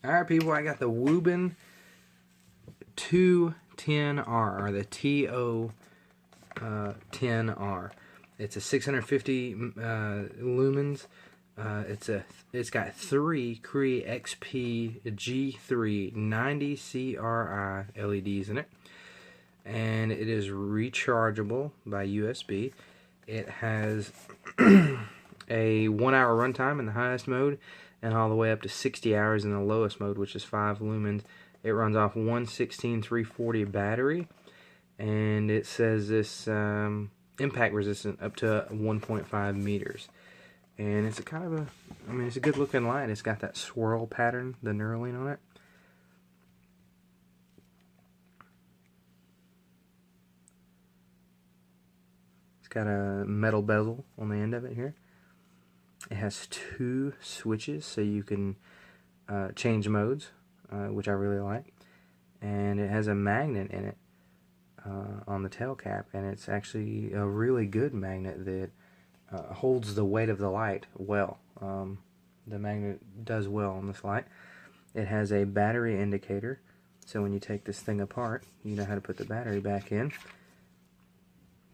Alright people, I got the WUBEN to10R, or the TO10R. It's a 650 lumens. It's got 3 Cree XP G3 90 CRI LEDs in it, and it is rechargeable by USB. It has a 1 hour runtime in the highest mode, and all the way up to 60 hours in the lowest mode, which is 5 lumens. It runs off 116-340 battery, and it says this impact resistant up to 1.5 meters. And it's a kind of it's a good looking light. It's got that swirl pattern, the knurling on it. It's got a metal bezel on the end of it here. It has 2 switches, so you can change modes, which I really like. And it has a magnet in it on the tail cap, and it's actually a really good magnet that holds the weight of the light well. The magnet does well on this light. It has a battery indicator, so when you take this thing apart, you know how to put the battery back in.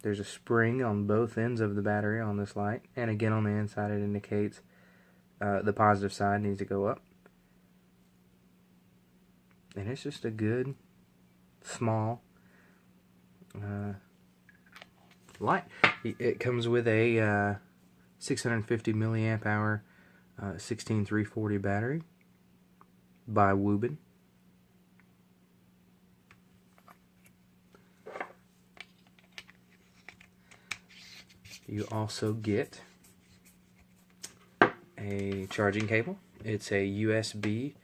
There's a spring on both ends of the battery on this light, and again on the inside it indicates the positive side needs to go up. And it's just a good, small light. It comes with a 650 milliamp hour 16340 battery by WUBEN. You also get a charging cable. It's a USB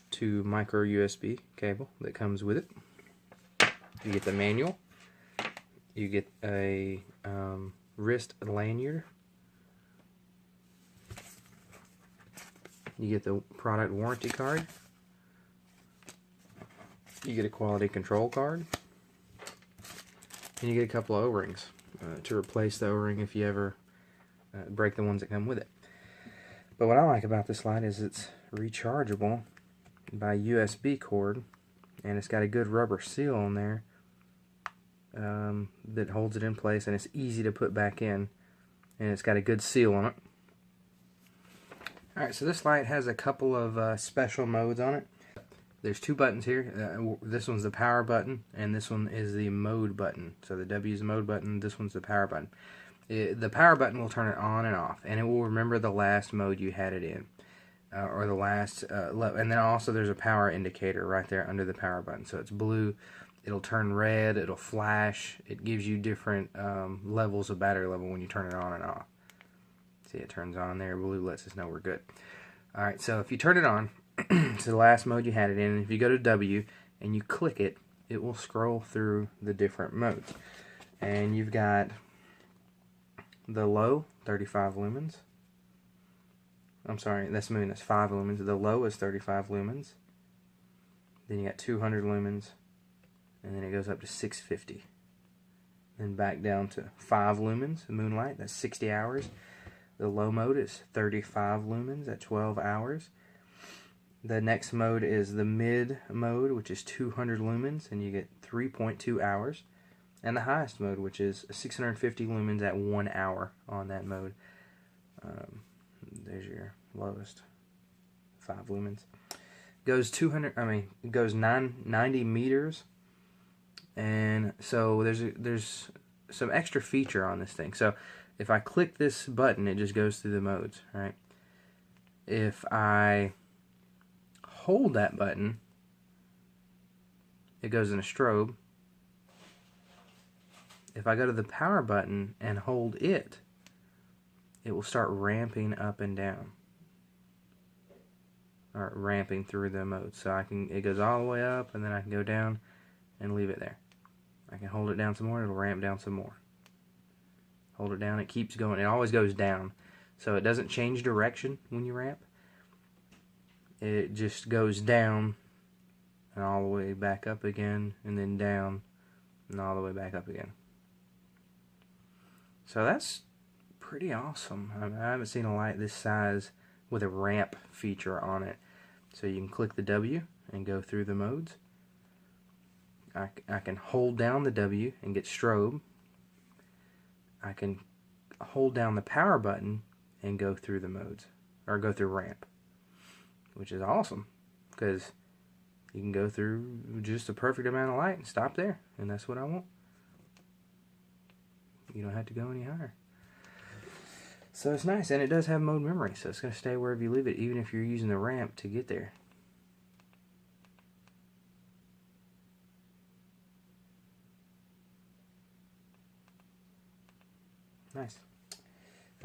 to micro USB cable that comes with it. You get the manual. You get a wrist lanyard. You get the product warranty card. You get a quality control card. And you get a couple of O-rings to replace the O-ring if you ever break the ones that come with it. But what I like about this light is it's rechargeable by USB cord, and it's got a good rubber seal on there that holds it in place, and it's easy to put back in, and it's got a good seal on it. Alright, so this light has a couple of special modes on it. There's 2 buttons here. This one's the power button, and this one is the mode button. So the W is the mode button, this one's the power button. The power button will turn it on and off, and it will remember the last mode you had it in, or the last and then also there's a power indicator right there under the power button. So it's blue, it'll turn red, it'll flash. It gives you different levels of battery level when you turn it on and off. See, it turns on there. Blue lets us know we're good. Alright, so if you turn it on, it's the last mode you had it in, and if you go to W and you click it, it will scroll through the different modes. And you've got the low, 35 lumens. I'm sorry, that's 5 lumens. The low is 35 lumens. Then you got 200 lumens, and then it goes up to 650. Then back down to 5 lumens, moonlight, that's 60 hours. The low mode is 35 lumens at 12 hours. The next mode is the mid mode, which is 200 lumens, and you get 3.2 hours. And the highest mode, which is 650 lumens at 1 hour on that mode. There's your lowest, 5 lumens. Goes 90 meters, and so there's some extra feature on this thing. So if I click this button, it just goes through the modes, right? If I hold that button, it goes in a strobe. If I go to the power button and hold it, it will start ramping up and down, or ramping through the modes. So it goes all the way up, and then I can go down and leave it there. I can hold it down some more, it'll ramp down some more. Hold it down, it keeps going. It always goes down, so it doesn't change direction when you ramp. It just goes down and all the way back up again, and then down and all the way back up again. So that's pretty awesome. I haven't seen a light this size with a ramp feature on it. So you can click the W and go through the modes. I can hold down the W and get strobe. I can hold down the power button and go through the modes, or go through ramp, which is awesome because you can go through just a perfect amount of light and stop there, and that's what I want. You don't have to go any higher. So it's nice, and it does have mode memory, so it's going to stay wherever you leave it, even if you're using the ramp to get there. Nice.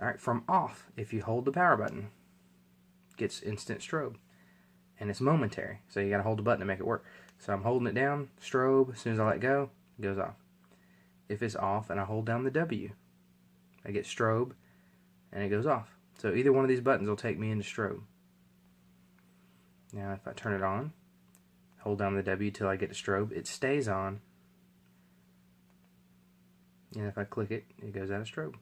Alright, from off, if you hold the power button, gets instant strobe. And it's momentary, so you gotta hold the button to make it work. So I'm holding it down, strobe, as soon as I let go, it goes off. If it's off and I hold down the W, I get strobe, and it goes off. So either one of these buttons will take me into strobe. Now if I turn it on, hold down the W till I get to strobe, it stays on. And if I click it, it goes out of strobe.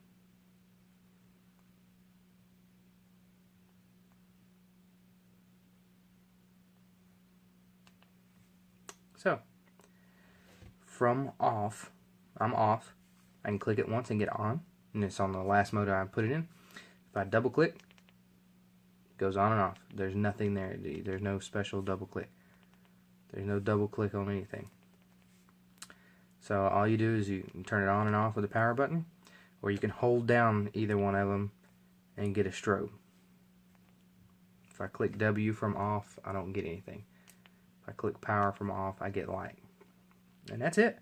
So, from off, I'm off. I can click it once and get on, and it's on the last mode I put it in. If I double click, it goes on and off. There's nothing there. There's no special double click. There's no double click on anything. So all you do is you can turn it on and off with the power button, or you can hold down either one of them and get a strobe. If I click W from off, I don't get anything. If I click power from off, I get light. And that's it.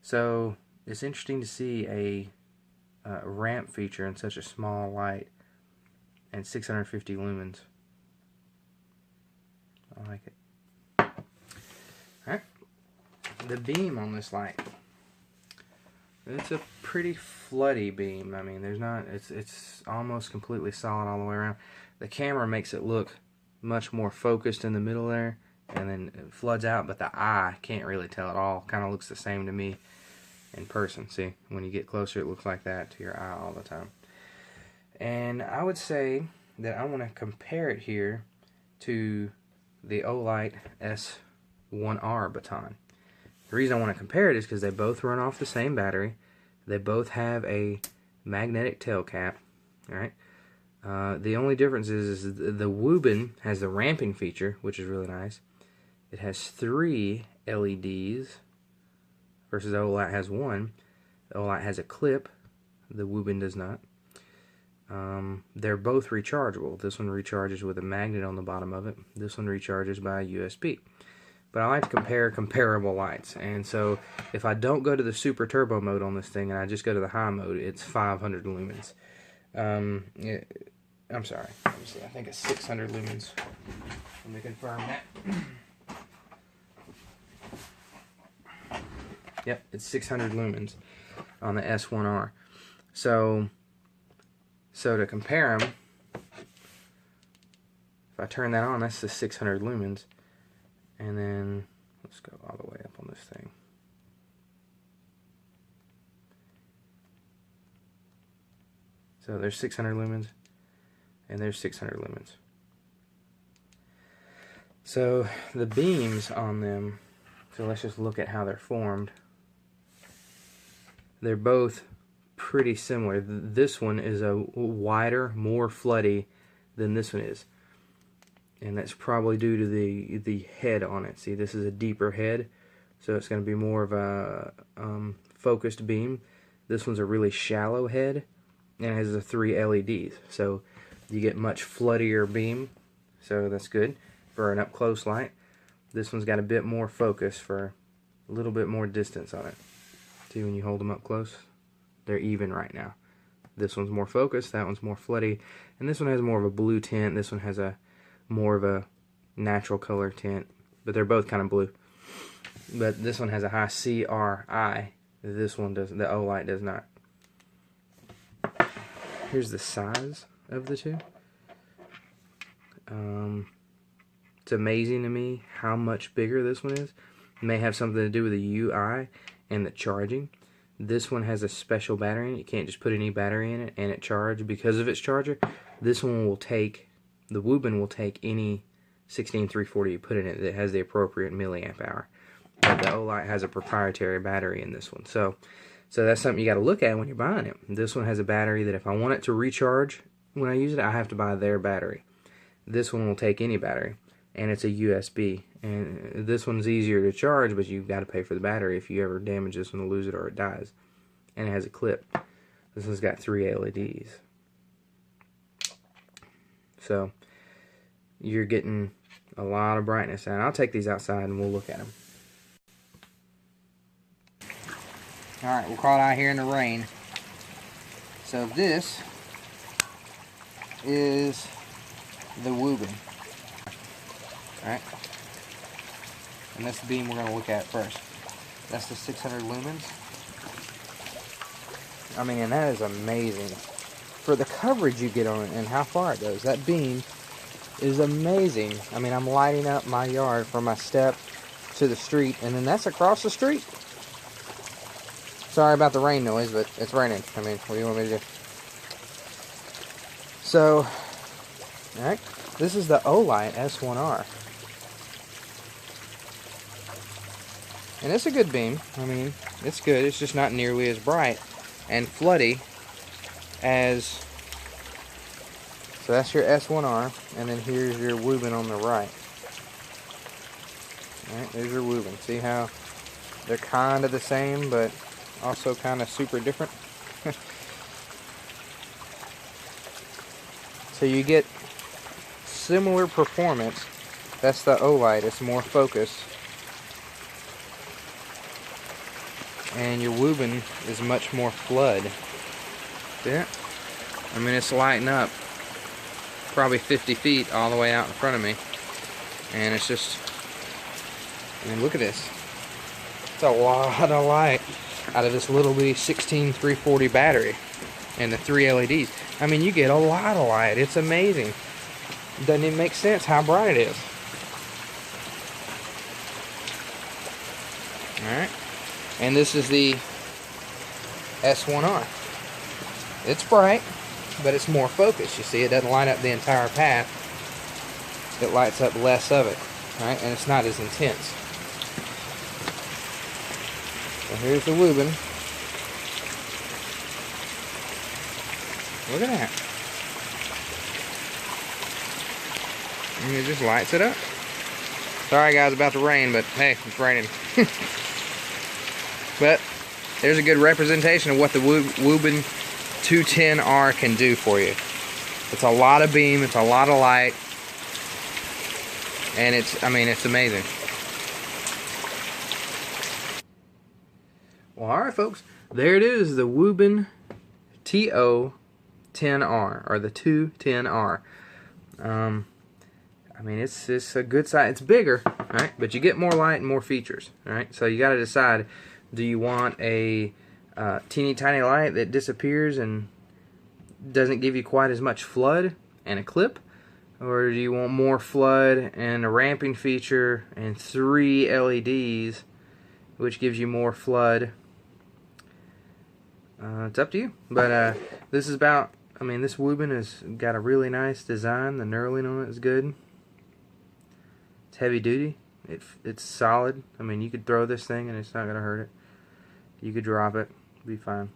So it's interesting to see a ramp feature in such a small light and 650 lumens. I like it. Alright. The beam on this light. It's a pretty floody beam. I mean, there's not, it's almost completely solid all the way around. The camera makes it look much more focused in the middle there, and then it floods out, but the eye can't really tell at all. Kind of looks the same to me in person. See, when you get closer, it looks like that to your eye all the time. And I would say that I want to compare it here to the Olight S1R baton. The reason I want to compare it is because they both run off the same battery. They both have a magnetic tail cap. Alright. The only difference is the WUBEN has the ramping feature, which is really nice. It has 3 LEDs versus the Olight has 1. The Olight has a clip. The WUBEN does not. They're both rechargeable. This one recharges with a magnet on the bottom of it. This one recharges by USB. But I like to compare comparable lights. And so if I don't go to the super turbo mode on this thing and I just go to the high mode, it's 500 lumens. I'm sorry. Let me see. I think it's 600 lumens. Let me confirm that. Yep, it's 600 lumens on the S1R. So to compare them, if I turn that on, that's the 600 lumens. And then, let's go all the way up on this thing. So there's 600 lumens, and there's 600 lumens. So the beams on them, so let's just look at how they're formed. They're both pretty similar. This one is a wider, more floody than this one is. And that's probably due to the head on it. See, this is a deeper head, so it's going to be more of a focused beam. This one's a really shallow head, and it has the 3 LEDs. So you get much floodier beam, so that's good for an up-close light. This one's got a bit more focus for a little bit more distance on it. See, when you hold them up close, they're even right now. This one's more focused, that one's more floody, and this one has more of a blue tint. This one has a more of a natural color tint, but they're both kind of blue. But this one has a high CRI. This one does. The Olight does not. Here's the size of the two. It's amazing to me how much bigger this one is. It may have something to do with the UI and the charging. This one has a special battery in it. You can't just put any battery in it and it charges because of its charger. This one will take, the WUBEN will take any 16340 you put in it that has the appropriate milliamp hour. But the Olight has a proprietary battery in this one. So that's something you got to look at when you're buying it. This one has a battery that if I want it to recharge when I use it, I have to buy their battery. This one will take any battery, and it's a USB. And this one's easier to charge, but you've got to pay for the battery if you ever damage this one, lose it, or it dies. And it has a clip. This one's got 3 LEDs. So you're getting a lot of brightness. And I'll take these outside and we'll look at them. Alright, we're caught out here in the rain. So this is the WUBEN. Alright. And that's the beam we're going to look at first. That's the 600 lumens. I mean, and that is amazing. For the coverage you get on it and how far it goes. That beam is amazing. I mean, I'm lighting up my yard from my step to the street, and then that's across the street. Sorry about the rain noise, but it's raining. I mean, what do you want me to do? So, alright, this is the Olight S1R. And it's a good beam. I mean, it's good. It's just not nearly as bright and floody as... So that's your S1R, and then here's your WUBEN on the right. Alright, there's your WUBEN. See how they're kind of the same, but also kind of super different. So you get similar performance. That's the Olight. It's more focused. And your WUBEN is much more flood. See it? I mean, it's lighting up probably 50 feet all the way out in front of me. And it's just, I mean, look at this. It's a lot of light out of this little bitty 16340 battery and the 3 LEDs. I mean, you get a lot of light. It's amazing. Doesn't even make sense how bright it is. Alright. And this is the S1R. It's bright, but it's more focused. You see, it doesn't light up the entire path. It lights up less of it. Right? And it's not as intense. So here's the WUBEN. Look at that. And it just lights it up. Sorry guys about the rain, but hey, it's raining. But there's a good representation of what the WUBEN 210R can do for you. It's a lot of beam, it's a lot of light, and it's, I mean, it's amazing. Well, alright folks, there it is, the WUBEN TO10R, or the 210R. I mean, it's a good size. It's bigger, right? But you get more light and more features, right? So you got to decide, do you want a teeny tiny light that disappears and doesn't give you quite as much flood and a clip? Or do you want more flood and a ramping feature and 3 LEDs, which gives you more flood? It's up to you. But this is about, I mean, this WUBEN has got a really nice design. The knurling on it is good. It's heavy duty. It's solid. I mean, you could throw this thing and it's not going to hurt it. You could drop it. It'll be fine.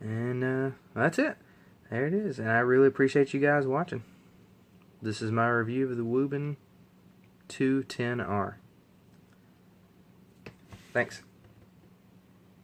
And that's it. There it is. And I really appreciate you guys watching. This is my review of the WUBEN 210R. Thanks.